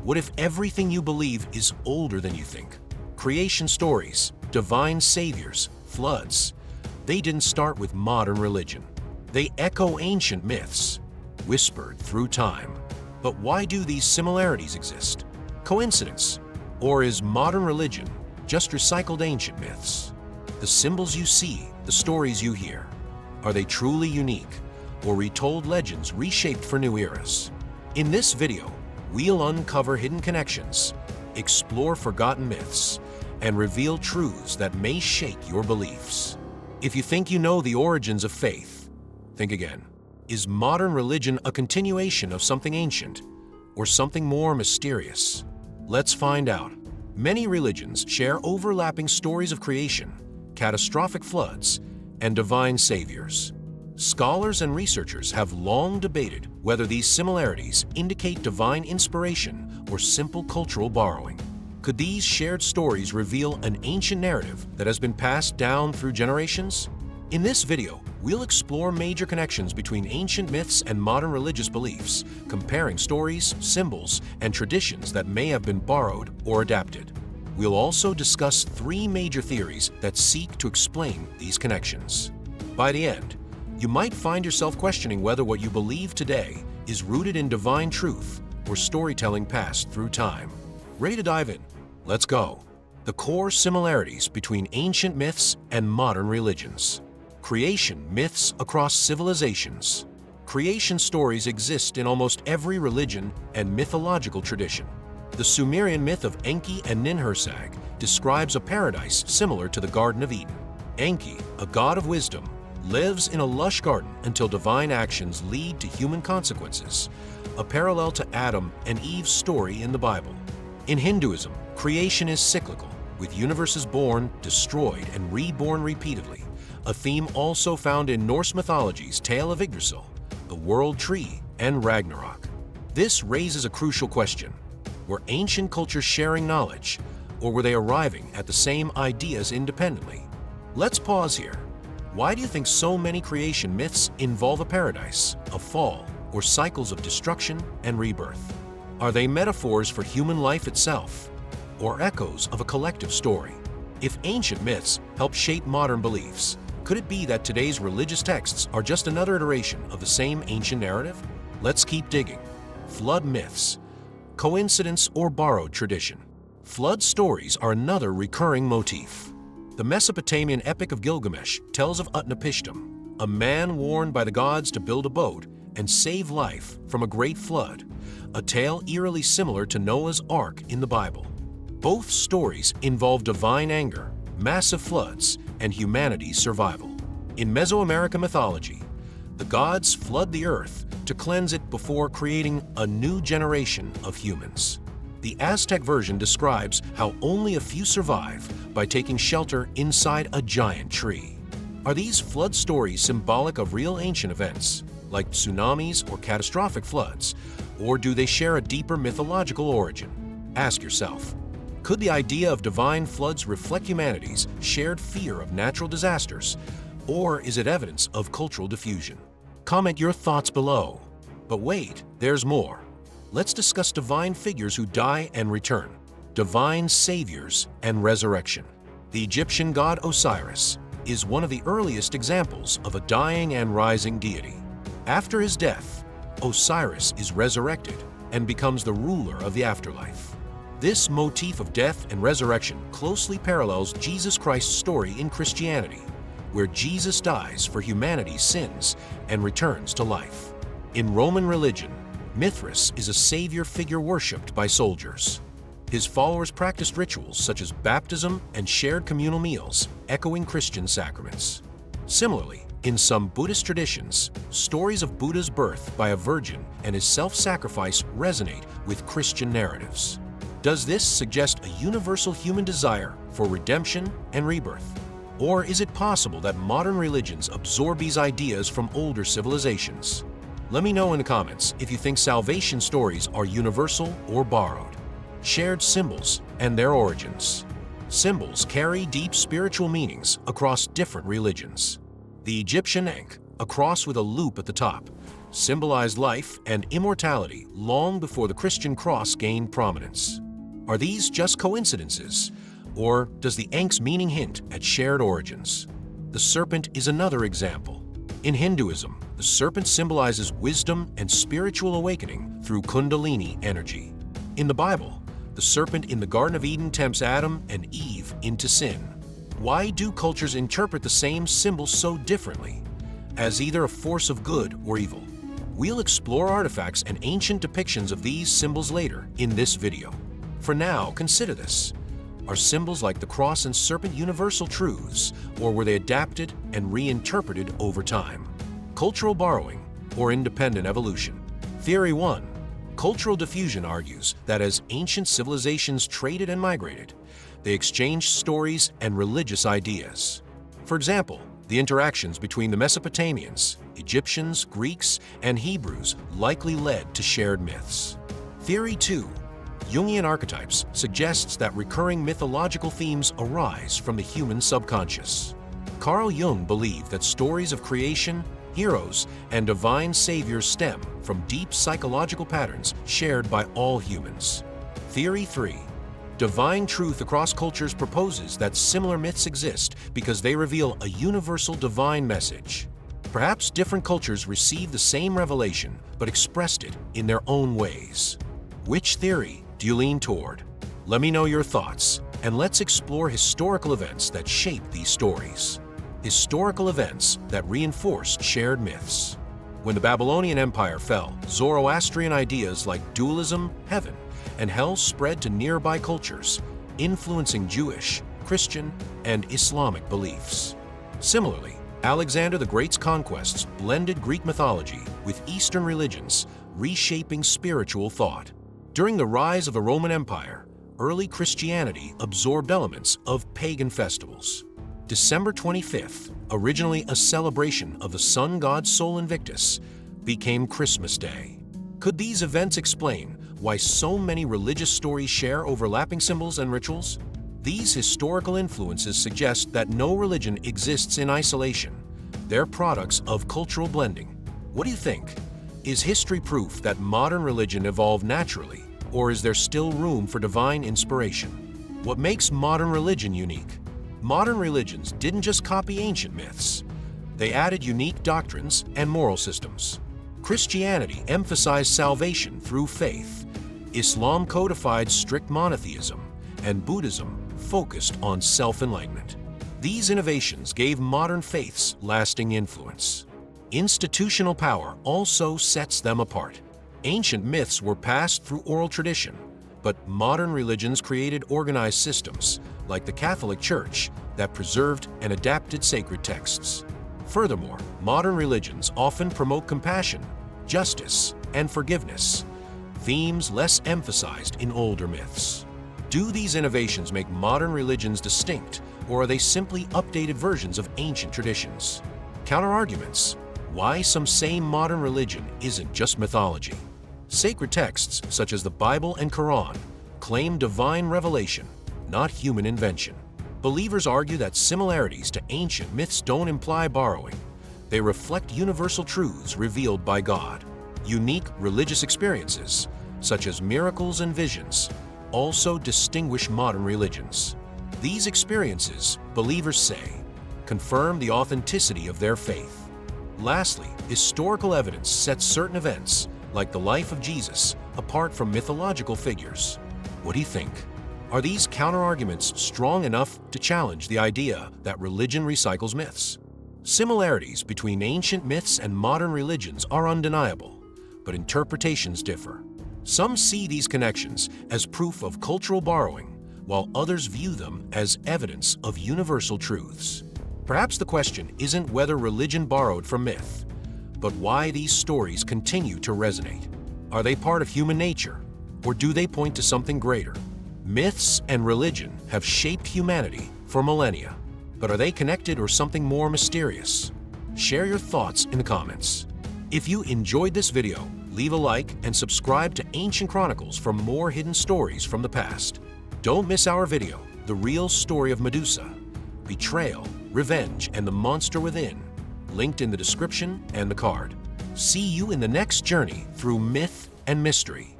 What if everything you believe is older than you think? Creation stories, divine saviors, floods. They didn't start with modern religion. They echo ancient myths, whispered through time. But why do these similarities exist? Coincidence? Or is modern religion just recycled ancient myths? The symbols you see, the stories you hear, are they truly unique or retold legends reshaped for new eras? In this video, we'll uncover hidden connections, explore forgotten myths, and reveal truths that may shake your beliefs. If you think you know the origins of faith, think again. Is modern religion a continuation of something ancient or something more mysterious? Let's find out. Many religions share overlapping stories of creation, catastrophic floods, and divine saviors. Scholars and researchers have long debated whether these similarities indicate divine inspiration or simple cultural borrowing. Could these shared stories reveal an ancient narrative that has been passed down through generations? In this video, we'll explore major connections between ancient myths and modern religious beliefs, comparing stories, symbols, and traditions that may have been borrowed or adapted. We'll also discuss 3 major theories that seek to explain these connections. By the end, you might find yourself questioning whether what you believe today is rooted in divine truth or storytelling passed through time. Ready to dive in? Let's go. The core similarities between ancient myths and modern religions. Creation myths across civilizations. Creation stories exist in almost every religion and mythological tradition. The Sumerian myth of Enki and Ninhursag describes a paradise similar to the Garden of Eden. Enki, a god of wisdom, lives in a lush garden until divine actions lead to human consequences, a parallel to Adam and Eve's story in the Bible. In Hinduism, creation is cyclical, with universes born, destroyed, and reborn repeatedly, a theme also found in Norse mythology's tale of Yggdrasil, the World Tree, and Ragnarok. This raises a crucial question. Were ancient cultures sharing knowledge, or were they arriving at the same ideas independently? Let's pause here. Why do you think so many creation myths involve a paradise, a fall, or cycles of destruction and rebirth? Are they metaphors for human life itself, or echoes of a collective story? If ancient myths help shape modern beliefs, could it be that today's religious texts are just another iteration of the same ancient narrative? Let's keep digging. Flood myths. Coincidence or borrowed tradition? Flood stories are another recurring motif. The Mesopotamian epic of Gilgamesh tells of Utnapishtim, a man warned by the gods to build a boat and save life from a great flood, a tale eerily similar to Noah's Ark in the Bible. Both stories involve divine anger, massive floods, and humanity's survival. In Mesoamerican mythology, the gods flood the earth to cleanse it before creating a new generation of humans. The Aztec version describes how only a few survive by taking shelter inside a giant tree. Are these flood stories symbolic of real ancient events, like tsunamis or catastrophic floods, or do they share a deeper mythological origin? Ask yourself, could the idea of divine floods reflect humanity's shared fear of natural disasters, or is it evidence of cultural diffusion? Comment your thoughts below. But wait, there's more. Let's discuss divine figures who die and return, divine saviors and resurrection. The Egyptian god Osiris is one of the earliest examples of a dying and rising deity. After his death, Osiris is resurrected and becomes the ruler of the afterlife. This motif of death and resurrection closely parallels Jesus Christ's story in Christianity, where Jesus dies for humanity's sins and returns to life. In Roman religion, Mithras is a savior figure worshipped by soldiers. His followers practiced rituals such as baptism and shared communal meals, echoing Christian sacraments. Similarly, in some Buddhist traditions, stories of Buddha's birth by a virgin and his self-sacrifice resonate with Christian narratives. Does this suggest a universal human desire for redemption and rebirth? Or is it possible that modern religions absorb these ideas from older civilizations? Let me know in the comments if you think salvation stories are universal or borrowed. Shared symbols and their origins. Symbols carry deep spiritual meanings across different religions. The Egyptian Ankh, a cross with a loop at the top, symbolized life and immortality long before the Christian cross gained prominence. Are these just coincidences, or does the Ank's meaning hint at shared origins? The serpent is another example. In Hinduism, the serpent symbolizes wisdom and spiritual awakening through Kundalini energy. In the Bible, the serpent in the Garden of Eden tempts Adam and Eve into sin. Why do cultures interpret the same symbol so differently? As either a force of good or evil? We'll explore artifacts and ancient depictions of these symbols later in this video. For now, consider this. Are symbols like the cross and serpent universal truths, or were they adapted and reinterpreted over time? Cultural borrowing or independent evolution? Theory 1. Cultural diffusion argues that as ancient civilizations traded and migrated, they exchanged stories and religious ideas. For example, the interactions between the Mesopotamians, Egyptians, Greeks, and Hebrews likely led to shared myths. Theory 2. Jungian archetypes suggests that recurring mythological themes arise from the human subconscious. Carl Jung believed that stories of creation, heroes, and divine saviors stem from deep psychological patterns shared by all humans. Theory 3. Divine truth across cultures proposes that similar myths exist because they reveal a universal divine message. Perhaps different cultures received the same revelation but expressed it in their own ways. Which theory do you lean toward? Let me know your thoughts, and let's explore historical events that shape these stories. Historical events that reinforced shared myths. When the Babylonian Empire fell, Zoroastrian ideas like dualism, heaven, and hell spread to nearby cultures, influencing Jewish, Christian, and Islamic beliefs. Similarly, Alexander the Great's conquests blended Greek mythology with Eastern religions, reshaping spiritual thought. During the rise of the Roman Empire, early Christianity absorbed elements of pagan festivals. December 25th, originally a celebration of the sun god Sol Invictus, became Christmas Day. Could these events explain why so many religious stories share overlapping symbols and rituals? These historical influences suggest that no religion exists in isolation. They're products of cultural blending. What do you think? Is history proof that modern religion evolved naturally, or is there still room for divine inspiration? What makes modern religion unique? Modern religions didn't just copy ancient myths. They added unique doctrines and moral systems. Christianity emphasized salvation through faith. Islam codified strict monotheism, and Buddhism focused on self-enlightenment. These innovations gave modern faiths lasting influence. Institutional power also sets them apart. Ancient myths were passed through oral tradition, but modern religions created organized systems, like the Catholic Church, that preserved and adapted sacred texts. Furthermore, modern religions often promote compassion, justice, and forgiveness, themes less emphasized in older myths. Do these innovations make modern religions distinct, or are they simply updated versions of ancient traditions? Counterarguments. Why some say modern religion isn't just mythology. Sacred texts, such as the Bible and Quran, claim divine revelation, not human invention. Believers argue that similarities to ancient myths don't imply borrowing. They reflect universal truths revealed by God. Unique religious experiences, such as miracles and visions, also distinguish modern religions. These experiences, believers say, confirm the authenticity of their faith. Lastly, historical evidence sets certain events, like the life of Jesus, apart from mythological figures. What do you think? Are these counterarguments strong enough to challenge the idea that religion recycles myths? Similarities between ancient myths and modern religions are undeniable, but interpretations differ. Some see these connections as proof of cultural borrowing, while others view them as evidence of universal truths. Perhaps the question isn't whether religion borrowed from myth, but why these stories continue to resonate. Are they part of human nature, or do they point to something greater? Myths and religion have shaped humanity for millennia, but are they connected or something more mysterious? Share your thoughts in the comments. If you enjoyed this video, leave a like and subscribe to Ancient Chronicles for more hidden stories from the past. Don't miss our video, The Real Story of Medusa, Betrayal, Revenge, and the Monster Within, linked in the description and the card. See you in the next journey through myth and mystery.